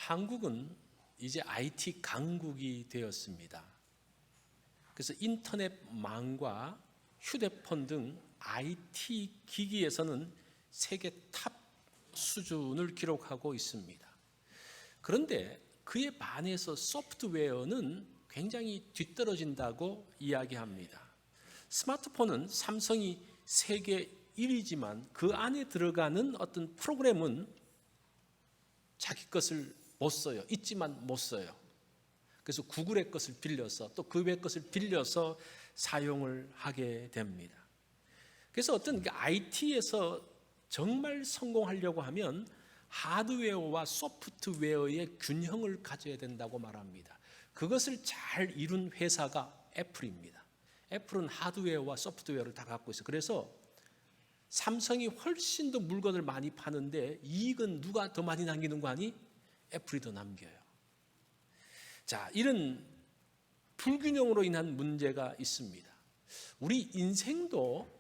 한국은 이제 IT 강국이 되었습니다. 그래서 인터넷망과 휴대폰 등 IT 기기에서는 세계 탑 수준을 기록하고 있습니다. 그런데 그에 반해서 소프트웨어는 굉장히 뒤떨어진다고 이야기합니다. 스마트폰은 삼성이 세계 1위지만 그 안에 들어가는 어떤 프로그램은 자기 것을 못 써요. 있지만 못 써요. 그래서 구글의 것을 빌려서 또 그 외 것을 빌려서 사용을 하게 됩니다. 그래서 어떤 IT에서 정말 성공하려고 하면 하드웨어와 소프트웨어의 균형을 가져야 된다고 말합니다. 그것을 잘 이룬 회사가 애플입니다. 애플은 하드웨어와 소프트웨어를 다 갖고 있어요. 그래서 삼성이 훨씬 더 물건을 많이 파는데 이익은 누가 더 많이 남기는 거 아니? 애플이 더 남겨요. 자, 이런 불균형으로 인한 문제가 있습니다. 우리 인생도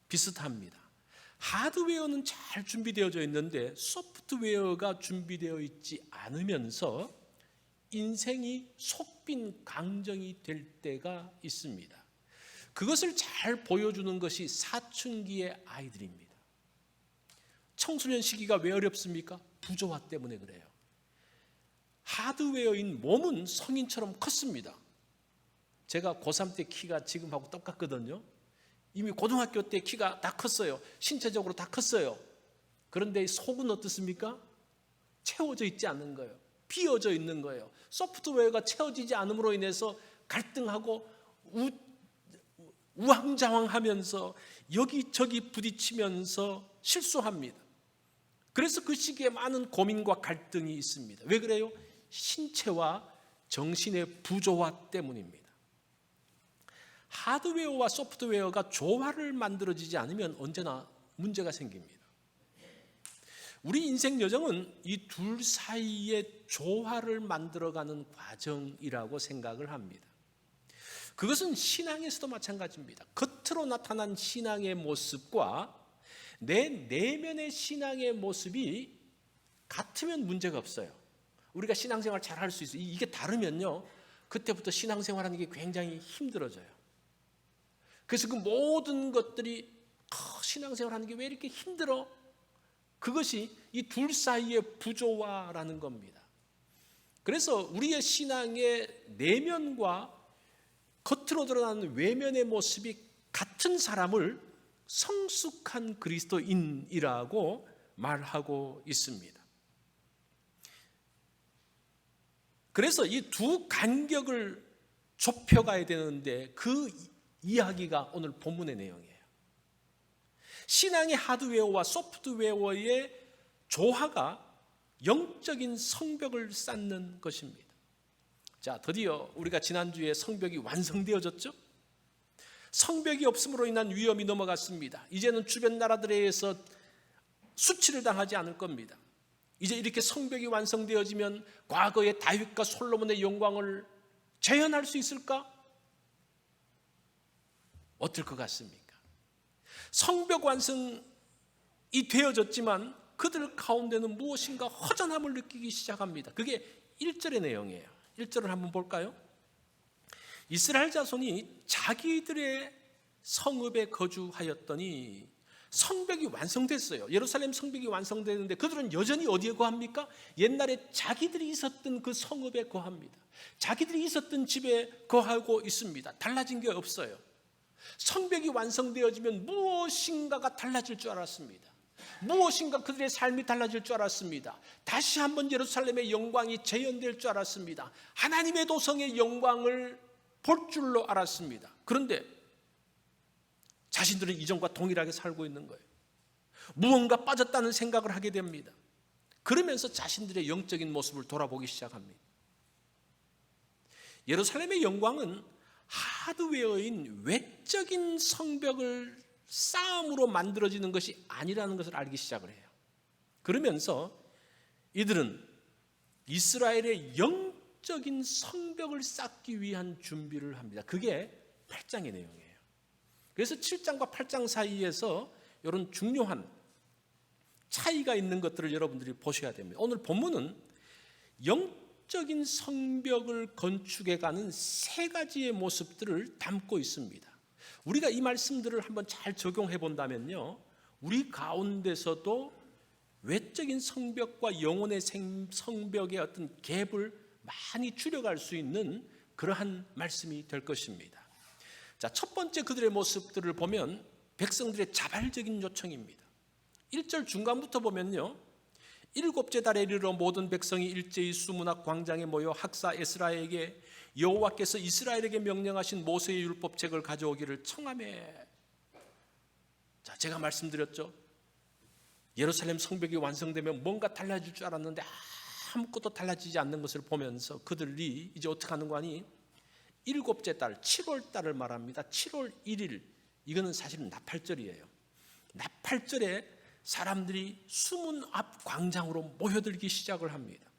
비슷합니다. 하드웨어는 잘 준비되어져 있는데 소프트웨어가 준비되어 있지 않으면서 인생이 속빈 강정이 될 때가 있습니다. 그것을 잘 보여주는 것이 사춘기의 아이들입니다. 청소년 시기가 왜 어렵습니까? 부조화 때문에 그래요. 하드웨어인 몸은 성인처럼 컸습니다. 제가 고3 때 키가 지금하고 똑같거든요. 이미 고등학교 때 키가 다 컸어요. 신체적으로 다 컸어요. 그런데 속은 어떻습니까? 채워져 있지 않는 거예요. 비어져 있는 거예요. 소프트웨어가 채워지지 않음으로 인해서 갈등하고 우왕좌왕하면서 여기저기 부딪히면서 실수합니다. 그래서 그 시기에 많은 고민과 갈등이 있습니다. 왜 그래요? 신체와 정신의 부조화 때문입니다. 하드웨어와 소프트웨어가 조화를 만들어지지 않으면 언제나 문제가 생깁니다. 우리 인생 여정은 이 둘 사이의 조화를 만들어가는 과정이라고 생각을 합니다. 그것은 신앙에서도 마찬가지입니다. 겉으로 나타난 신앙의 모습과 내 내면의 신앙의 모습이 같으면 문제가 없어요. 우리가 신앙생활 잘 할 수 있어요. 이게 다르면요, 그때부터 신앙생활하는 게 굉장히 힘들어져요. 그래서 그 모든 것들이 신앙생활하는 게 왜 이렇게 힘들어? 그것이 이 둘 사이의 부조화라는 겁니다. 그래서 우리의 신앙의 내면과 겉으로 드러나는 외면의 모습이 같은 사람을 성숙한 그리스도인이라고 말하고 있습니다. 그래서 이 두 간격을 좁혀가야 되는데 그 이야기가 오늘 본문의 내용이에요. 신앙의 하드웨어와 소프트웨어의 조화가 영적인 성벽을 쌓는 것입니다. 자, 드디어 우리가 지난주에 성벽이 완성되어졌죠? 성벽이 없음으로 인한 위험이 넘어갔습니다. 이제는 주변 나라들에 의해서 수치를 당하지 않을 겁니다. 이제 이렇게 성벽이 완성되어지면 과거의 다윗과 솔로몬의 영광을 재현할 수 있을까? 어떨 것 같습니까? 성벽 완성이 되어졌지만 그들 가운데는 무엇인가 허전함을 느끼기 시작합니다. 그게 1절의 내용이에요. 1절을 한번 볼까요? 이스라엘 자손이 자기들의 성읍에 거주하였더니 성벽이 완성됐어요. 예루살렘 성벽이 완성되는데 그들은 여전히 어디에 거합니까? 옛날에 자기들이 있었던 그 성읍에 거합니다. 자기들이 있었던 집에 거하고 있습니다. 달라진 게 없어요. 성벽이 완성되어지면 무엇인가가 달라질 줄 알았습니다. 무엇인가 그들의 삶이 달라질 줄 알았습니다. 다시 한번 예루살렘의 영광이 재현될 줄 알았습니다. 하나님의 도성의 영광을 볼 줄로 알았습니다. 그런데 자신들은 이전과 동일하게 살고 있는 거예요. 무언가 빠졌다는 생각을 하게 됩니다. 그러면서 자신들의 영적인 모습을 돌아보기 시작합니다. 예루살렘의 영광은 하드웨어인 외적인 성벽을 쌓음으로 만들어지는 것이 아니라는 것을 알기 시작을 해요. 그러면서 이들은 이스라엘의 영적인 성벽을 쌓기 위한 준비를 합니다. 그게 8장의 내용이에요. 그래서 7장과 8장 사이에서 이런 중요한 차이가 있는 것들을 여러분들이 보셔야 됩니다. 오늘 본문은 영적인 성벽을 건축해가는 세 가지의 모습들을 담고 있습니다. 우리가 이 말씀들을 한번 잘 적용해 본다면요, 우리 가운데서도 외적인 성벽과 영혼의 성벽의 어떤 갭을 많이 줄여갈 수 있는 그러한 말씀이 될 것입니다. 자, 첫 번째 그들의 모습들을 보면 백성들의 자발적인 요청입니다. 1절 중간부터 보면요, 일곱째 달에 이르러 모든 백성이 일제히 수문학 광장에 모여 학사 에스라에게 여호와께서 이스라엘에게 명령하신 모세의 율법책을 가져오기를 청하매. 자, 제가 말씀드렸죠, 예루살렘 성벽이 완성되면 뭔가 달라질 줄 알았는데 아무것도 달라지지 않는 것을 보면서 그들이 이제 어떻게 하는 거 아니? 일곱째 달 7월 달을 말합니다. 7월 1일, 이거는 사실은 나팔절이에요. 나팔절에 사람들이 수문 앞 광장으로 모여들기 시작을 합니다.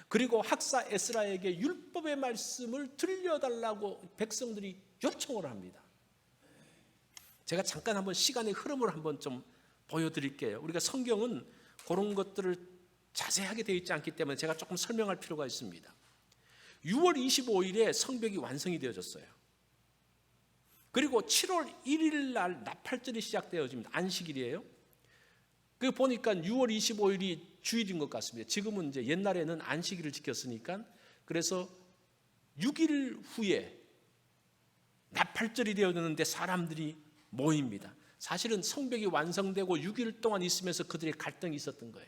그리고 학사 에스라에게 율법의 말씀을 들려달라고 백성들이 요청을 합니다. 제가 잠깐 한번 시간의 흐름을 한번 좀 보여드릴게요. 우리가 성경은 그런 것들을 자세하게 되어 있지 않기 때문에 제가 조금 설명할 필요가 있습니다. 6월 25일에 성벽이 완성이 되어졌어요. 그리고 7월 1일 날 나팔절이 시작되어집니다. 안식일이에요. 그 보니까 6월 25일이 주일인 것 같습니다. 지금은 이제 옛날에는 안식일을 지켰으니까, 그래서 6일 후에 나팔절이 되어졌는데 사람들이 모입니다. 사실은 성벽이 완성되고 6일 동안 있으면서 그들의 갈등이 있었던 거예요.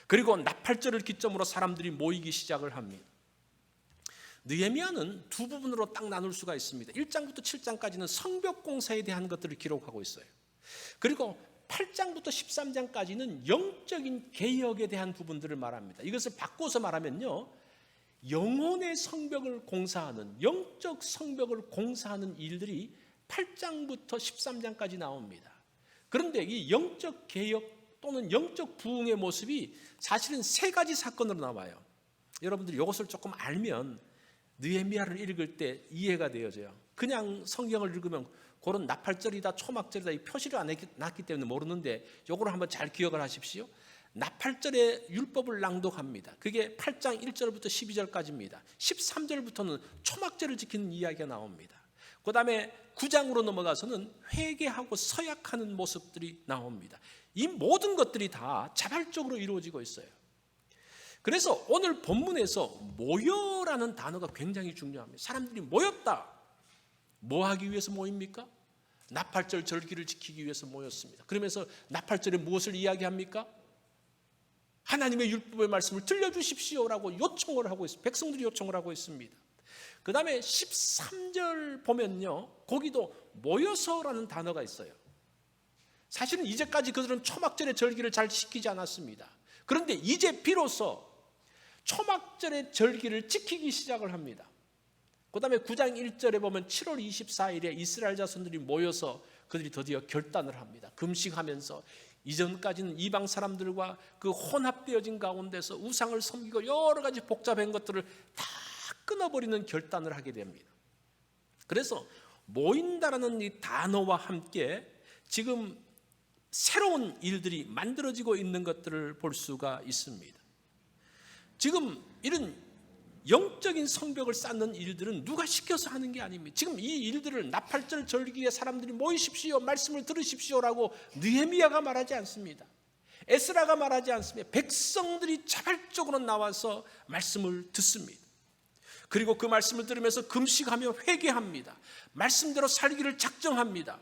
그리고 나팔절을 기점으로 사람들이 모이기 시작을 합니다. 느헤미야는 두 부분으로 딱 나눌 수가 있습니다. 1장부터 7장까지는 성벽 공사에 대한 것들을 기록하고 있어요. 그리고 8장부터 13장까지는 영적인 개혁에 대한 부분들을 말합니다. 이것을 바꿔서 말하면요, 영혼의 성벽을 공사하는, 영적 성벽을 공사하는 일들이 8장부터 13장까지 나옵니다. 그런데 이 영적 개혁 또는 영적 부흥의 모습이 사실은 세 가지 사건으로 나와요. 여러분들이 이것을 조금 알면 느헤미야를 읽을 때 이해가 되어져요. 그냥 성경을 읽으면 그런 나팔절이다 초막절이다 이 표시를 안 해놨기 때문에 모르는데, 이거를 한번 잘 기억을 하십시오. 나팔절의 율법을 낭독합니다. 그게 8장 1절부터 12절까지입니다. 13절부터는 초막절을 지키는 이야기가 나옵니다. 그 다음에 9장으로 넘어가서는 회개하고 서약하는 모습들이 나옵니다. 이 모든 것들이 다 자발적으로 이루어지고 있어요. 그래서 오늘 본문에서 모여라는 단어가 굉장히 중요합니다. 사람들이 모였다. 뭐 하기 위해서 모입니까? 나팔절 절기를 지키기 위해서 모였습니다. 그러면서 나팔절에 무엇을 이야기합니까? 하나님의 율법의 말씀을 들려주십시오라고 요청을 하고 있습니다. 백성들이 요청을 하고 있습니다. 그 다음에 13절 보면요, 거기도 모여서라는 단어가 있어요. 사실은 이제까지 그들은 초막절의 절기를 잘 지키지 않았습니다. 그런데 이제 비로소 초막절의 절기를 지키기 시작을 합니다. 그 다음에 9장 1절에 보면 7월 24일에 이스라엘 자손들이 모여서 그들이 드디어 결단을 합니다. 금식하면서 이전까지는 이방 사람들과 그 혼합되어진 가운데서 우상을 섬기고 여러 가지 복잡한 것들을 다 끊어버리는 결단을 하게 됩니다. 그래서 모인다라는 이 단어와 함께 지금 새로운 일들이 만들어지고 있는 것들을 볼 수가 있습니다. 지금 이런 영적인 성벽을 쌓는 일들은 누가 시켜서 하는 게 아닙니다. 지금 이 일들을 나팔절 절기에 사람들이 모이십시오, 말씀을 들으십시오라고 느헤미야가 말하지 않습니다. 에스라가 말하지 않습니다. 백성들이 자발적으로 나와서 말씀을 듣습니다. 그리고 그 말씀을 들으면서 금식하며 회개합니다. 말씀대로 살기를 작정합니다.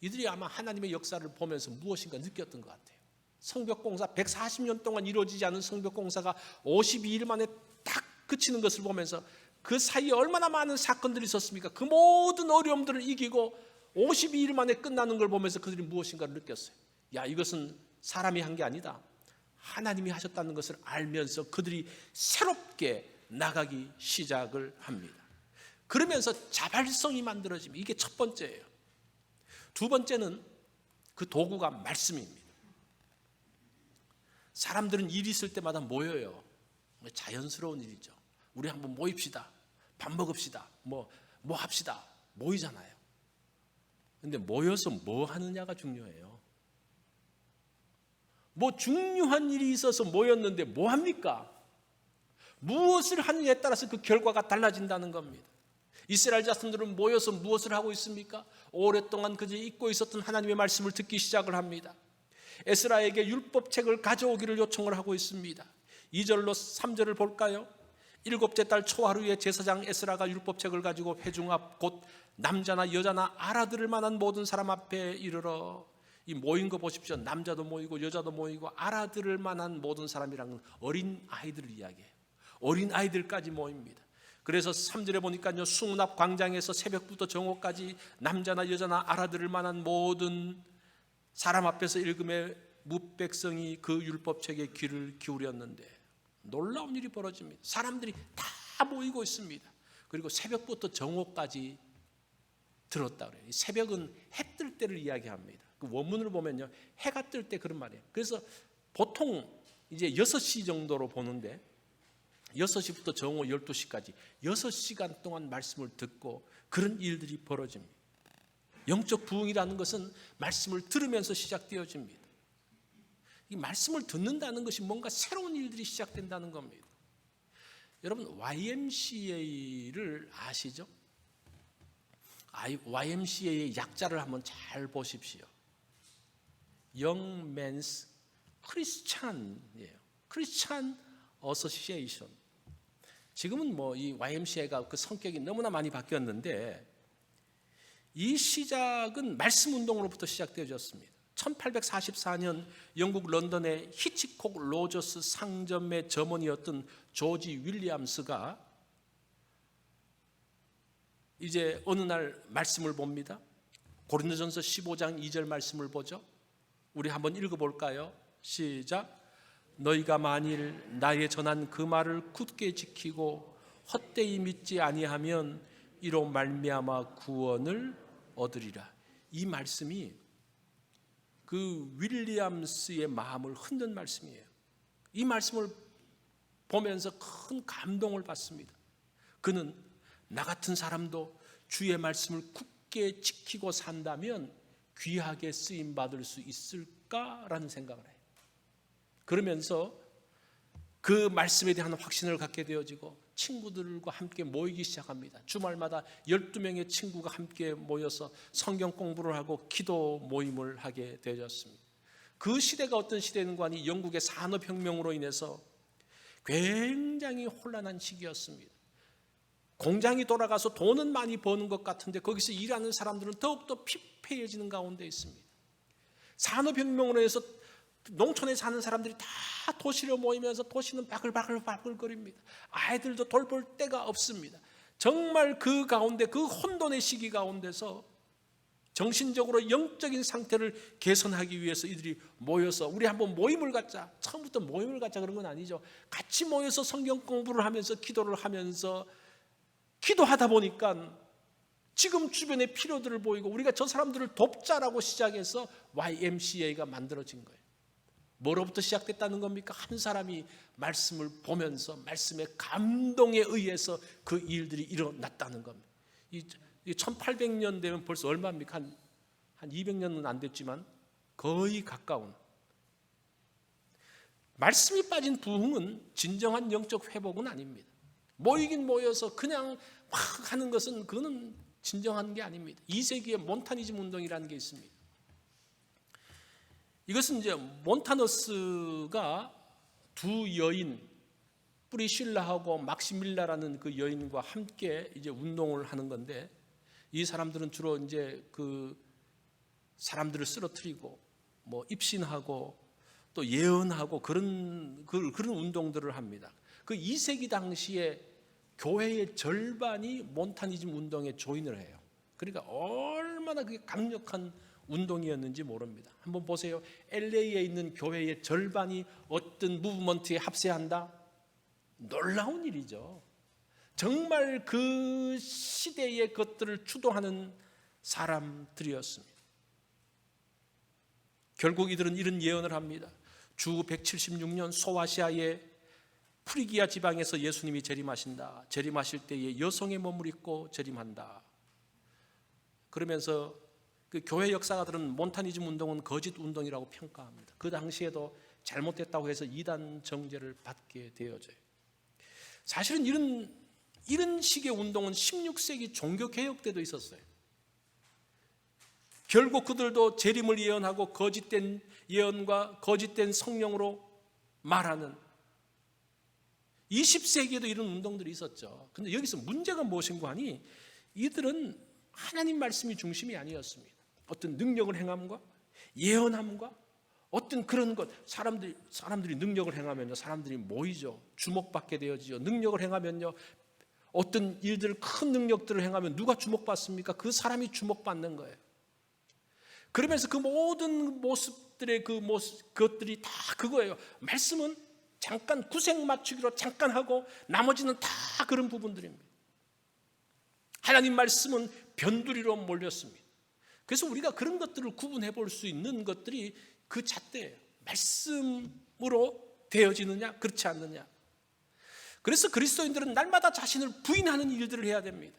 이들이 아마 하나님의 역사를 보면서 무엇인가 느꼈던 것 같아요. 성벽공사 140년 동안 이루어지지 않은 성벽공사가 52일 만에 딱 그치는 것을 보면서 그 사이에 얼마나 많은 사건들이 있었습니까? 그 모든 어려움들을 이기고 52일 만에 끝나는 걸 보면서 그들이 무엇인가를 느꼈어요. 야, 이것은 사람이 한 게 아니다. 하나님이 하셨다는 것을 알면서 그들이 새롭게 나가기 시작을 합니다. 그러면서 자발성이 만들어집니다. 이게 첫 번째예요. 두 번째는 그 도구가 말씀입니다. 사람들은 일이 있을 때마다 모여요. 자연스러운 일이죠. 우리 한번 모입시다. 밥 먹읍시다. 뭐 합시다. 모이잖아요. 근데 모여서 뭐 하느냐가 중요해요. 뭐 중요한 일이 있어서 모였는데 뭐 합니까? 무엇을 하느냐에 따라서 그 결과가 달라진다는 겁니다. 이스라엘 자손들은 모여서 무엇을 하고 있습니까? 오랫동안 그저 잊고 있었던 하나님의 말씀을 듣기 시작을 합니다. 에스라에게 율법책을 가져오기를 요청을 하고 있습니다. 2절로 3절을 볼까요? 일곱째 달 초하루에 제사장 에스라가 율법책을 가지고 회중 앞 곧 남자나 여자나 알아들을 만한 모든 사람 앞에 이르러, 이 모인 거 보십시오. 남자도 모이고 여자도 모이고 알아들을 만한 모든 사람이란 건 어린 아이들을 이야기해요. 어린 아이들까지 모입니다. 그래서 3절에 보니까요, 수문 앞 광장에서 새벽부터 정오까지 남자나 여자나 알아들을 만한 모든 사람 앞에서 읽음에 뭇백성이 그 율법책에 귀를 기울였는데 놀라운 일이 벌어집니다. 사람들이 다 모이고 있습니다. 그리고 새벽부터 정오까지 들었다 그래요. 새벽은 해 뜰 때를 이야기합니다. 그 원문을 보면요, 해가 뜰 때 그런 말이에요. 그래서 보통 이제 6시 정도로 보는데 6시부터 정오 12시까지 6시간 동안 말씀을 듣고 그런 일들이 벌어집니다. 영적 부흥이라는 것은 말씀을 들으면서 시작되어집니다. 이 말씀을 듣는다는 것이 뭔가 새로운 일들이 시작된다는 겁니다. 여러분, YMCA를 아시죠? YMCA의 약자를 한번 잘 보십시오. Young Men's Christian이에요. Christian Association. 지금은 뭐 이 YMCA가 그 성격이 너무나 많이 바뀌었는데 이 시작은 말씀 운동으로부터 시작되어졌습니다. 1844년 영국 런던의 히치콕 로저스 상점의 점원이었던 조지 윌리엄스가 이제 어느 날 말씀을 봅니다. 고린도전서 15장 2절 말씀을 보죠. 우리 한번 읽어볼까요? 시작. 너희가 만일 나의 전한 그 말을 굳게 지키고 헛되이 믿지 아니하면 이로 말미암아 구원을 얻으리라. 이 말씀이 그 윌리엄스의 마음을 흔든 말씀이에요. 이 말씀을 보면서 큰 감동을 받습니다. 그는 나 같은 사람도 주의 말씀을 굳게 지키고 산다면 귀하게 쓰임 받을 수 있을까라는 생각을 해요. 그러면서 그 말씀에 대한 확신을 갖게 되어지고 친구들과 함께 모이기 시작합니다. 주말마다 12명의 친구가 함께 모여서 성경 공부를 하고 기도 모임을 하게 되었습니다. 그 시대가 어떤 시대인가 하니 영국의 산업혁명으로 인해서 굉장히 혼란한 시기였습니다. 공장이 돌아가서 돈은 많이 버는 것 같은데 거기서 일하는 사람들은 더욱더 피폐해지는 가운데 있습니다. 산업혁명으로 해서 농촌에 사는 사람들이 다 도시로 모이면서 도시는 바글바글거립니다. 아이들도 돌볼 데가 없습니다. 정말 그 가운데, 그 혼돈의 시기 가운데서 정신적으로 영적인 상태를 개선하기 위해서 이들이 모여서 우리 한번 모임을 갖자. 처음부터 모임을 갖자 그런 건 아니죠. 같이 모여서 성경 공부를 하면서 기도를 하면서 기도하다 보니까 지금 주변의 필요들을 보이고 우리가 저 사람들을 돕자라고 시작해서 YMCA가 만들어진 거예요. 뭐로부터 시작됐다는 겁니까? 한 사람이 말씀을 보면서 말씀의 감동에 의해서 그 일들이 일어났다는 겁니다. 이 1800년 되면 벌써 얼마입니까? 한 200년은 안 됐지만 거의 가까운. 말씀이 빠진 부흥은 진정한 영적 회복은 아닙니다. 모이긴 모여서 그냥 막 하는 것은 그거는 진정한 게 아닙니다. 2세기의 몬타니즘 운동이라는 게 있습니다. 이것은 이제 몬타너스가 두 여인 프리실라하고 막시밀라라는 그 여인과 함께 이제 운동을 하는 건데 이 사람들은 주로 이제 그 사람들을 쓰러뜨리고 뭐 입신하고 또 예언하고 그런 운동들을 합니다. 그 2세기 당시에 교회의 절반이 몬타니즘 운동에 조인을 해요. 그러니까 얼마나 그게 강력한 운동이었는지 모릅니다. 한번 보세요. LA에 있는 교회의 절반이 어떤 무브먼트에 합세한다? 놀라운 일이죠. 정말 그 시대의 것들을 주도하는 사람들이었습니다. 결국 이들은 이런 예언을 합니다. 주 176년 소아시아의 프리기아 지방에서 예수님이 재림하신다. 재림하실 때에 여성의 몸을 입고 재림한다. 그러면서 그 교회 역사가들은 몬타니즘 운동은 거짓 운동이라고 평가합니다. 그 당시에도 잘못됐다고 해서 이단 정죄를 받게 되어져요. 사실은 이런 식의 운동은 16세기 종교개혁 때도 있었어요. 결국 그들도 재림을 예언하고 거짓된 예언과 거짓된 성령으로 말하는 20세기에도 이런 운동들이 있었죠. 근데 여기서 문제가 무엇인가 하니 이들은 하나님 말씀이 중심이 아니었습니다. 어떤 능력을 행함과 예언함과 어떤 그런 것, 사람들이 능력을 행하면요, 사람들이 모이죠. 주목받게 되어지죠. 능력을 행하면요, 어떤 일들, 큰 능력들을 행하면 누가 주목받습니까? 그 사람이 주목받는 거예요. 그러면서 그 모든 모습들의 그것들이 다 그거예요. 말씀은 잠깐 구색 맞추기로 잠깐 하고 나머지는 다 그런 부분들입니다. 하나님 말씀은 변두리로 몰렸습니다. 그래서 우리가 그런 것들을 구분해 볼 수 있는 것들이 그 잣대예요. 말씀으로 되어지느냐 그렇지 않느냐. 그래서 그리스도인들은 날마다 자신을 부인하는 일들을 해야 됩니다.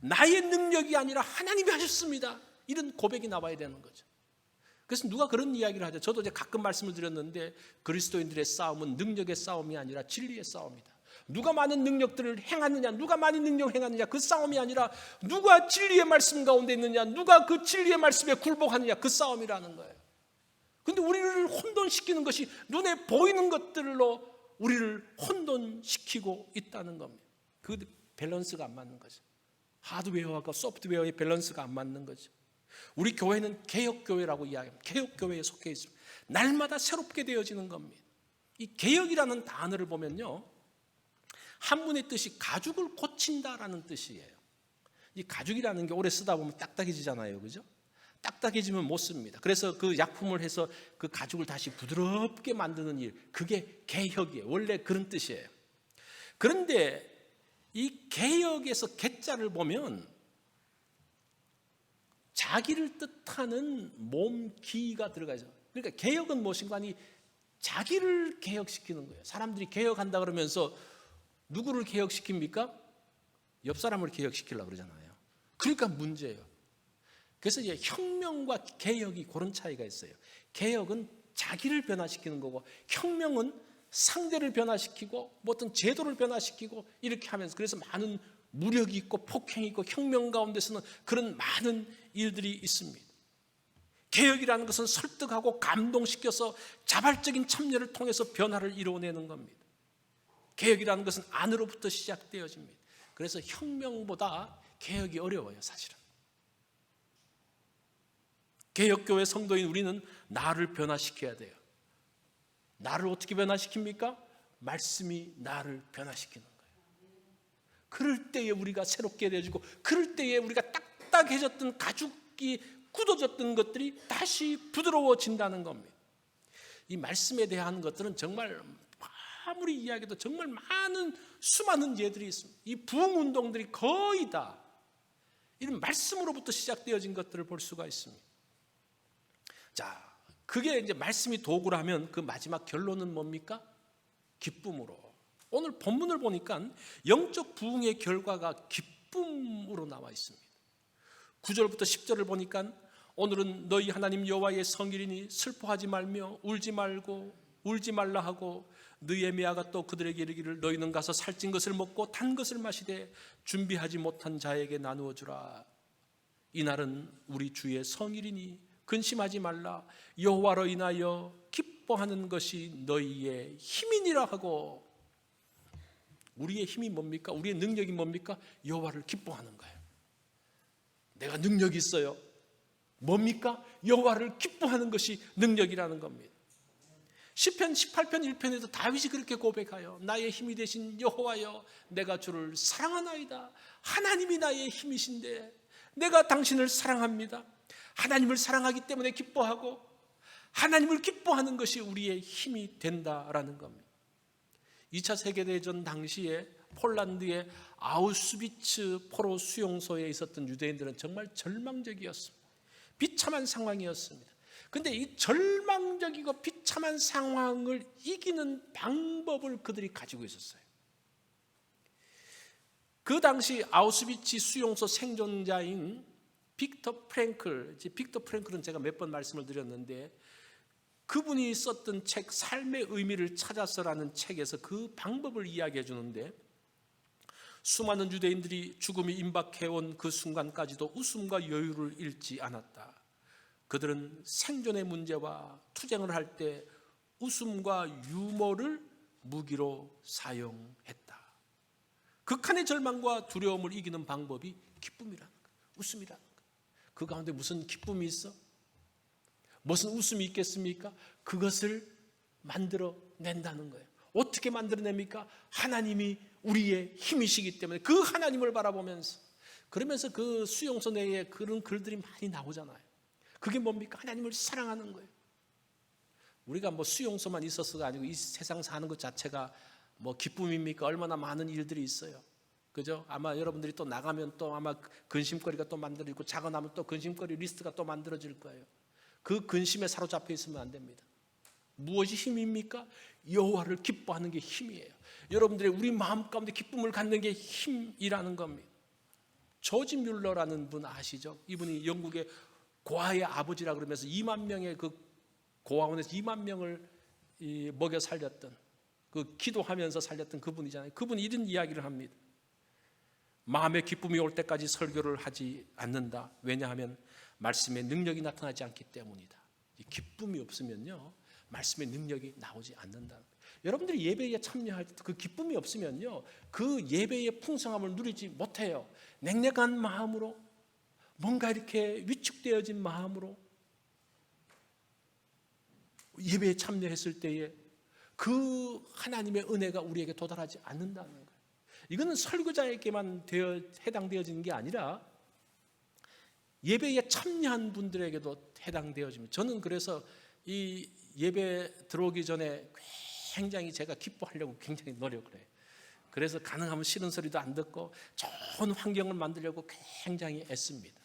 나의 능력이 아니라 하나님이 하셨습니다. 이런 고백이 나와야 되는 거죠. 그래서 누가 그런 이야기를 하죠. 저도 이제 가끔 말씀을 드렸는데 그리스도인들의 싸움은 능력의 싸움이 아니라 진리의 싸움이다. 누가 많은 능력들을 행하느냐, 누가 많은 능력을 행하느냐, 그 싸움이 아니라 누가 진리의 말씀 가운데 있느냐, 누가 그 진리의 말씀에 굴복하느냐, 그 싸움이라는 거예요. 그런데 우리를 혼돈시키는 것이 눈에 보이는 것들로 우리를 혼돈시키고 있다는 겁니다. 그 밸런스가 안 맞는 거죠. 하드웨어와 소프트웨어의 밸런스가 안 맞는 거죠. 우리 교회는 개혁교회라고 이야기합니다. 개혁교회에 속해 있습니다. 날마다 새롭게 되어지는 겁니다. 이 개혁이라는 단어를 보면요, 한문의 뜻이 가죽을 고친다라는 뜻이에요. 이 가죽이라는 게 오래 쓰다 보면 딱딱해지잖아요, 그죠? 딱딱해지면 못 씁니다. 그래서 그 약품을 해서 그 가죽을 다시 부드럽게 만드는 일, 그게 개혁이에요. 원래 그런 뜻이에요. 그런데 이 개혁에서 개자를 보면 자기를 뜻하는 몸기가 들어가 있어요. 그러니까 개혁은 무엇인가 하니 자기를 개혁시키는 거예요. 사람들이 개혁한다 그러면서 누구를 개혁시킵니까? 옆 사람을 개혁시키려고 그러잖아요. 그러니까 문제예요. 그래서 이제 혁명과 개혁이 그런 차이가 있어요. 개혁은 자기를 변화시키는 거고 혁명은 상대를 변화시키고 뭐 어떤 제도를 변화시키고 이렇게 하면서, 그래서 많은 무력이 있고 폭행이 있고 혁명 가운데서는 그런 많은 일들이 있습니다. 개혁이라는 것은 설득하고 감동시켜서 자발적인 참여를 통해서 변화를 이루어내는 겁니다. 개혁이라는 것은 안으로부터 시작되어집니다. 그래서 혁명보다 개혁이 어려워요, 사실은. 개혁교회 성도인 우리는 나를 변화시켜야 돼요. 나를 어떻게 변화시킵니까? 말씀이 나를 변화시키는 거예요. 그럴 때에 우리가 새롭게 되어지고, 그럴 때에 우리가 딱딱해졌던 가죽이 굳어졌던 것들이 다시 부드러워진다는 겁니다. 이 말씀에 대한 것들은 정말 아무리 이야기해도 정말 많은 수많은 예들이 있습니다. 이 부흥운동들이 거의 다 이런 말씀으로부터 시작되어진 것들을 볼 수가 있습니다. 자, 그게 이제 말씀이 도구라면 그 마지막 결론은 뭡니까? 기쁨으로. 오늘 본문을 보니까 영적 부흥의 결과가 기쁨으로 나와 있습니다. 9절부터 10절을 보니까 오늘은 너희 하나님 여호와의 성일이니 슬퍼하지 말며 울지 말라 하고 느헤미야가 또 그들에게 이르기를 너희는 가서 살찐 것을 먹고 단 것을 마시되 준비하지 못한 자에게 나누어 주라. 이날은 우리 주의 성일이니 근심하지 말라. 여호와로 인하여 기뻐하는 것이 너희의 힘이니라 하고. 우리의 힘이 뭡니까? 우리의 능력이 뭡니까? 여호와를 기뻐하는 거예요. 내가 능력이 있어요. 뭡니까? 여호와를 기뻐하는 것이 능력이라는 겁니다. 시편 18편 1편에도 다윗이 그렇게 고백하여 나의 힘이 되신 여호와여 내가 주를 사랑하나이다. 하나님이 나의 힘이신데 내가 당신을 사랑합니다. 하나님을 사랑하기 때문에 기뻐하고 하나님을 기뻐하는 것이 우리의 힘이 된다라는 겁니다. 2차 세계대전 당시에 폴란드의 아우슈비츠 포로 수용소에 있었던 유대인들은 정말 절망적이었습니다. 비참한 상황이었습니다. 그런데 이 절망적이고 비참한 상황을 이기는 방법을 그들이 가지고 있었어요. 그 당시 아우슈비츠 수용소 생존자인 빅터 프랭클은 제가 몇 번 말씀을 드렸는데 그분이 썼던 책 삶의 의미를 찾아서라는 책에서 그 방법을 이야기해 주는데, 수많은 유대인들이 죽음이 임박해온 그 순간까지도 웃음과 여유를 잃지 않았다. 그들은 생존의 문제와 투쟁을 할 때 웃음과 유머를 무기로 사용했다. 극한의 절망과 두려움을 이기는 방법이 기쁨이라는 거예요. 웃음이라는 거예요. 그 가운데 무슨 기쁨이 있어? 무슨 웃음이 있겠습니까? 그것을 만들어낸다는 거예요. 어떻게 만들어냅니까? 하나님이 우리의 힘이시기 때문에 그 하나님을 바라보면서, 그러면서 그 수용소 내에 그런 글들이 많이 나오잖아요. 그게 뭡니까? 하나님을 사랑하는 거예요. 우리가 뭐 수용소만 있어서가 아니고 이 세상 사는 것 자체가 뭐 기쁨입니까? 얼마나 많은 일들이 있어요. 그죠? 아마 여러분들이 또 나가면 또 아마 근심거리가 또 만들어지고, 자고 나면 또 근심거리 리스트가 또 만들어질 거예요. 그 근심에 사로잡혀 있으면 안 됩니다. 무엇이 힘입니까? 여호와를 기뻐하는 게 힘이에요. 여러분들의 우리 마음 가운데 기쁨을 갖는 게 힘이라는 겁니다. 조지 뮬러라는 분 아시죠? 이분이 영국의 고아의 아버지라 그러면서 2만 명의 그 고아원에서 2만 명을 먹여 살렸던, 그 기도하면서 살렸던 그분이잖아요. 그분이 이런 이야기를 합니다. 마음의 기쁨이 올 때까지 설교를 하지 않는다. 왜냐하면 말씀의 능력이 나타나지 않기 때문이다. 이 기쁨이 없으면요, 말씀의 능력이 나오지 않는다. 여러분들이 예배에 참여할 때 그 기쁨이 없으면요, 그 예배의 풍성함을 누리지 못해요. 냉랭한 마음으로, 뭔가 이렇게 위축되어진 마음으로 예배에 참여했을 때에 그 하나님의 은혜가 우리에게 도달하지 않는다는 거예요. 이거는 설교자에게만 해당되어지는 게 아니라 예배에 참여한 분들에게도 해당되어집니다. 저는 그래서 이 예배 들어오기 전에 굉장히 제가 기뻐하려고 굉장히 노력을 해요. 그래서 가능하면 싫은 소리도 안 듣고 좋은 환경을 만들려고 굉장히 애씁니다.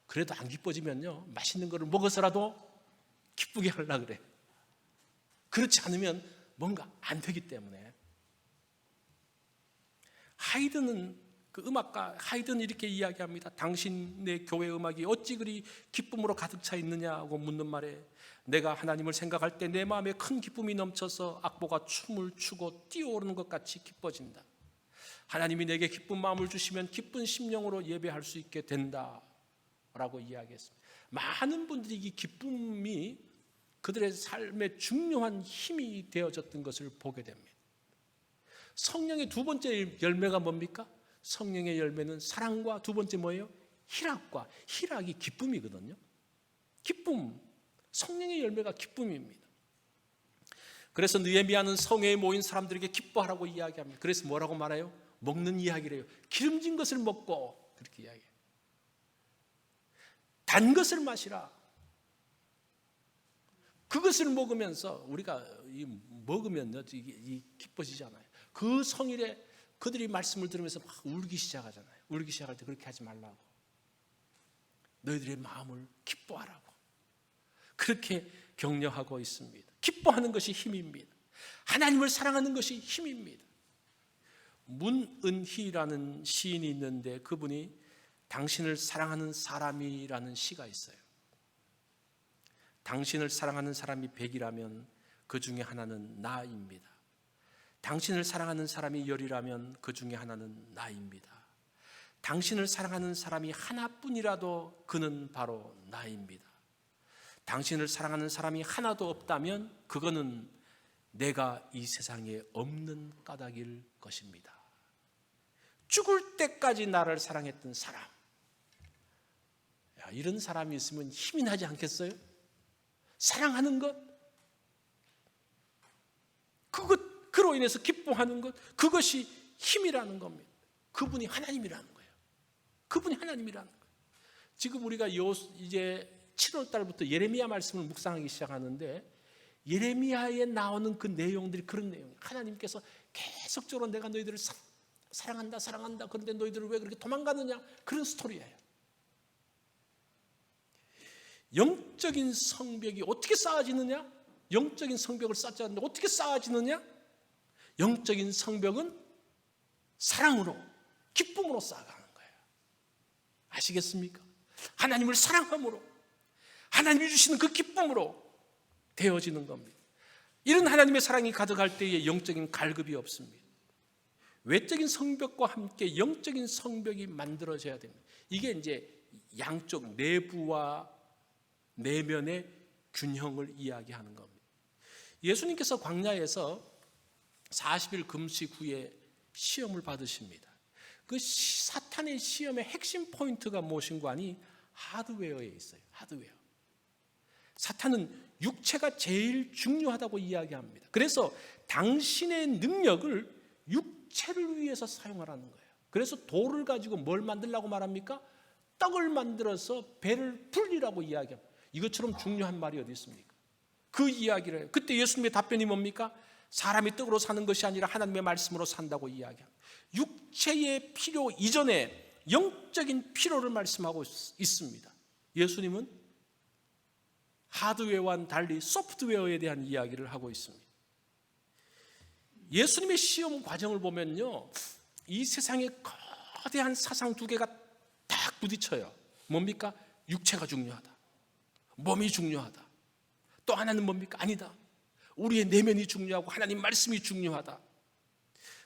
그래도 안 기뻐지면요, 맛있는 거를 먹어서라도 기쁘게 하려고 그래요. 그렇지 않으면 뭔가 안 되기 때문에. 하이든은, 그 음악가 하이든은 이렇게 이야기합니다. 당신의 교회 음악이 어찌 그리 기쁨으로 가득 차 있느냐고 묻는 말에, 내가 하나님을 생각할 때 내 마음에 큰 기쁨이 넘쳐서 악보가 춤을 추고 뛰어오르는 것 같이 기뻐진다. 하나님이 내게 기쁜 마음을 주시면 기쁜 심령으로 예배할 수 있게 된다 라고 이야기했습니다. 많은 분들이 이 기쁨이 그들의 삶의 중요한 힘이 되어졌던 것을 보게 됩니다. 성령의 두 번째 열매가 뭡니까? 성령의 열매는 사랑과 두 번째 뭐예요? 희락과, 희락이 기쁨이거든요. 기쁨, 성령의 열매가 기쁨입니다. 그래서 느헤미야는 성회에 모인 사람들에게 기뻐하라고 이야기합니다. 그래서 뭐라고 말해요? 먹는 이야기를 해요. 기름진 것을 먹고, 그렇게 이야기해요. 단 것을 마시라. 그것을 먹으면서 우리가 먹으면 기뻐지잖아요. 그 성일에 그들이 말씀을 들으면서 막 울기 시작하잖아요. 울기 시작할 때 그렇게 하지 말라고. 너희들의 마음을 기뻐하라고. 그렇게 격려하고 있습니다. 기뻐하는 것이 힘입니다. 하나님을 사랑하는 것이 힘입니다. 문은희라는 시인이 있는데 그분이 당신을 사랑하는 사람이라는 시가 있어요. 당신을 사랑하는 사람이 100이라면 그 중에 하나는 나입니다. 당신을 사랑하는 사람이 10이라면 그 중에 하나는 나입니다. 당신을 사랑하는 사람이 하나뿐이라도 그는 바로 나입니다. 당신을 사랑하는 사람이 하나도 없다면 그거는 내가 이 세상에 없는 까닭일 것입니다. 죽을 때까지 나를 사랑했던 사람, 이런 사람이 있으면 힘이 나지 않겠어요? 사랑하는 것, 그로 인해서 기뻐하는 것, 그것이 힘이라는 겁니다. 그분이 하나님이라는 거예요. 그분이 하나님이라는 거예요. 지금 우리가 이제 7월 달부터 예레미야 말씀을 묵상하기 시작하는데, 예레미야에 나오는 그 내용들이 그런 내용이에요. 하나님께서 계속적으로 내가 너희들을 사랑한다, 사랑한다. 그런데 너희들은 왜 그렇게 도망가느냐? 그런 스토리예요. 영적인 성벽이 어떻게 쌓아지느냐? 영적인 성벽을 쌓지 않는데 어떻게 쌓아지느냐? 영적인 성벽은 사랑으로, 기쁨으로 쌓아가는 거예요. 아시겠습니까? 하나님을 사랑함으로, 하나님이 주시는 그 기쁨으로 되어지는 겁니다. 이런 하나님의 사랑이 가득할 때에 영적인 갈급이 없습니다. 외적인 성벽과 함께 영적인 성벽이 만들어져야 됩니다. 이게 이제 양쪽 내부와 내면의 균형을 이야기하는 겁니다. 예수님께서 광야에서 40일 금식 후에 시험을 받으십니다. 그 사탄의 시험의 핵심 포인트가 무엇인가 하니 하드웨어에 있어요. 하드웨어. 사탄은 육체가 제일 중요하다고 이야기합니다. 그래서 당신의 능력을 육체를 위해서 사용하라는 거예요. 그래서 돌을 가지고 뭘 만들라고 말합니까? 떡을 만들어서 배를 불리라고 이야기합니다. 이것처럼 중요한 말이 어디 있습니까? 그 이야기를 해요. 그때 예수님의 답변이 뭡니까? 사람이 떡으로 사는 것이 아니라 하나님의 말씀으로 산다고 이야기합니다. 육체의 필요 이전에 영적인 필요를 말씀하고 있습니다. 예수님은 하드웨어와는 달리 소프트웨어에 대한 이야기를 하고 있습니다. 예수님의 시험 과정을 보면요, 이 세상에 거대한 사상 두 개가 딱 부딪혀요. 뭡니까? 육체가 중요하다. 몸이 중요하다. 또 하나는 뭡니까? 아니다. 우리의 내면이 중요하고 하나님 말씀이 중요하다.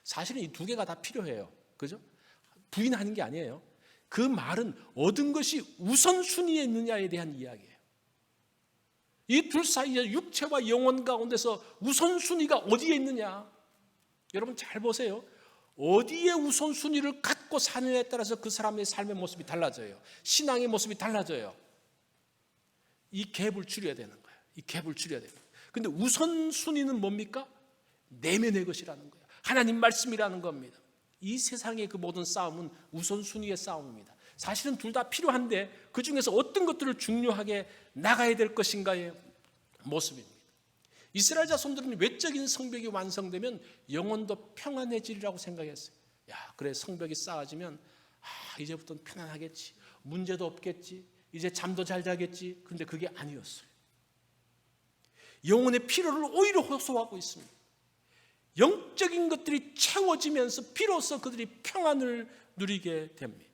사실은 이 두 개가 다 필요해요. 그죠? 부인하는 게 아니에요. 그 말은 얻은 것이 우선순위에 있느냐에 대한 이야기예요. 이 둘 사이에 육체와 영혼 가운데서 우선순위가 어디에 있느냐? 여러분 잘 보세요. 어디에 우선순위를 갖고 사느냐에 따라서 그 사람의 삶의 모습이 달라져요. 신앙의 모습이 달라져요. 이 갭을 줄여야 되는 거예요. 이 갭을 줄여야 되는 거예요. 근데 우선순위는 뭡니까? 내면의 것이라는 거예요. 하나님 말씀이라는 겁니다. 이 세상의 그 모든 싸움은 우선순위의 싸움입니다. 사실은 둘 다 필요한데 그 중에서 어떤 것들을 중요하게 나가야 될 것인가의 모습입니다. 이스라엘 자손들은 외적인 성벽이 완성되면 영혼도 평안해지리라고 생각했어요. 야, 그래 성벽이 쌓아지면 이제부터는 편안하겠지. 문제도 없겠지. 이제 잠도 잘 자겠지. 근데 그게 아니었어요. 영혼의 필요를 오히려 호소하고 있습니다. 영적인 것들이 채워지면서 비로소 그들이 평안을 누리게 됩니다.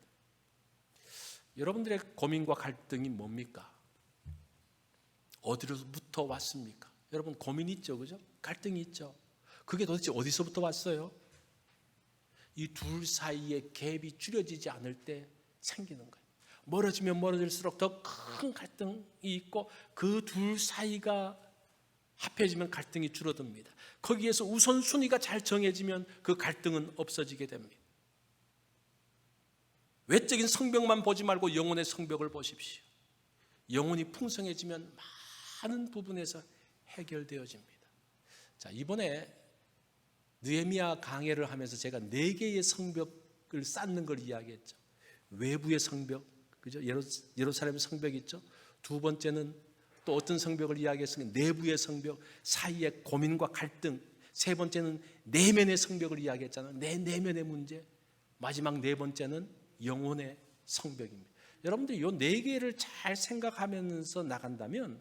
여러분들의 고민과 갈등이 뭡니까? 어디로부터 왔습니까? 여러분 고민이 있죠, 그죠? 갈등이 있죠. 그게 도대체 어디서부터 왔어요? 이 둘 사이의 갭이 줄여지지 않을 때 생기는 거예요. 멀어지면 멀어질수록 더 큰 갈등이 있고 그 둘 사이가 합해지면 갈등이 줄어듭니다. 거기에서 우선순위가 잘 정해지면 그 갈등은 없어지게 됩니다. 외적인 성벽만 보지 말고 영혼의 성벽을 보십시오. 영혼이 풍성해지면 많은 부분에서 해결되어집니다. 자, 이번에 느헤미야 강해를 하면서 제가 4개의 성벽을 쌓는 걸 이야기했죠. 외부의 성벽, 그죠? 예루살렘 성벽이 있죠. 두 번째는 또 어떤 성벽을 이야기했습니까? 내부의 성벽, 사이의 고민과 갈등. 세 번째는 내면의 성벽을 이야기했잖아요. 내 내면의 문제. 마지막 4번째는 영혼의 성벽입니다. 여러분들 이 4개를 잘 생각하면서 나간다면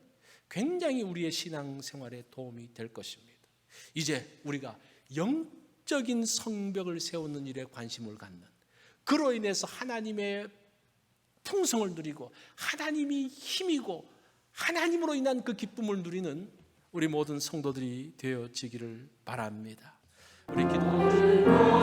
굉장히 우리의 신앙생활에 도움이 될 것입니다. 이제 우리가 영적인 성벽을 세우는 일에 관심을 갖는, 그로 인해서 하나님의 풍성을 누리고 하나님이 힘이고 하나님으로 인한 그 기쁨을 누리는 우리 모든 성도들이 되어지기를 바랍니다. 우리 기도합시다.